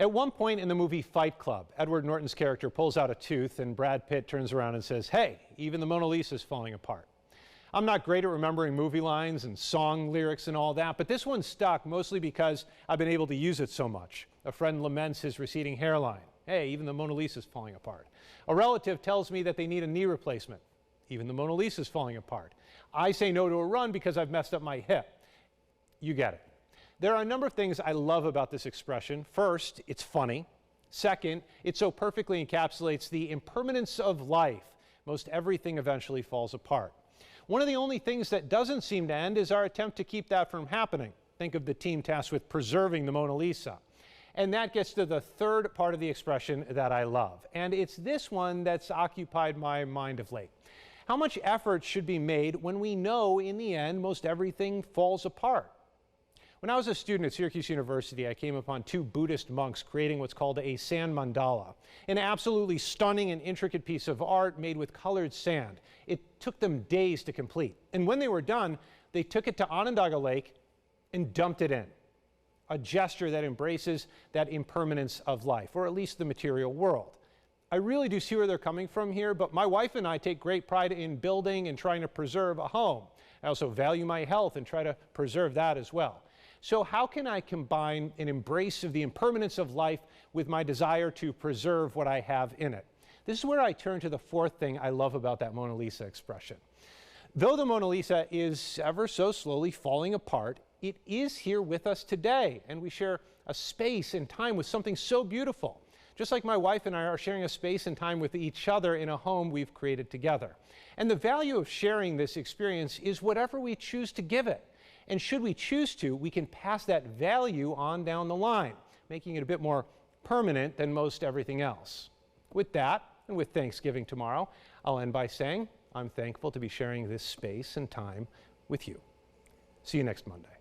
At one point in the movie Fight Club, Edward Norton's character pulls out a tooth and Brad Pitt turns around and says, "Hey, even the Mona Lisa is falling apart." I'm not great at remembering movie lines and song lyrics and all that, but this one stuck mostly because I've been able to use it so much. A friend laments his receding hairline. Hey, even the Mona Lisa is falling apart. A relative tells me that they need a knee replacement. Even the Mona Lisa is falling apart. I say no to a run because I've messed up my hip. You get it. There are a number of things I love about this expression. First, it's funny. Second, it so perfectly encapsulates the impermanence of life. Most everything eventually falls apart. One of the only things that doesn't seem to end is our attempt to keep that from happening. Think of the team tasked with preserving the Mona Lisa. And that gets to the third part of the expression that I love. And it's this one that's occupied my mind of late. How much effort should be made when we know in the end most everything falls apart? When I was a student at Syracuse University, I came upon two Buddhist monks creating what's called a sand mandala, an absolutely stunning and intricate piece of art made with colored sand. It took them days to complete. And when they were done, they took it to Onondaga Lake and dumped it in. A gesture that embraces that impermanence of life, or at least the material world. I really do see where they're coming from here, but my wife and I take great pride in building and trying to preserve a home. I also value my health and try to preserve that as well. So how can I combine an embrace of the impermanence of life with my desire to preserve what I have in it? This is where I turn to the fourth thing I love about that Mona Lisa expression. Though the Mona Lisa is ever so slowly falling apart, it is here with us today, and we share a space and time with something so beautiful. Just like my wife and I are sharing a space and time with each other in a home we've created together. And the value of sharing this experience is whatever we choose to give it. And should we choose to, we can pass that value on down the line, making it a bit more permanent than most everything else. With that, and with Thanksgiving tomorrow, I'll end by saying I'm thankful to be sharing this space and time with you. See you next Monday.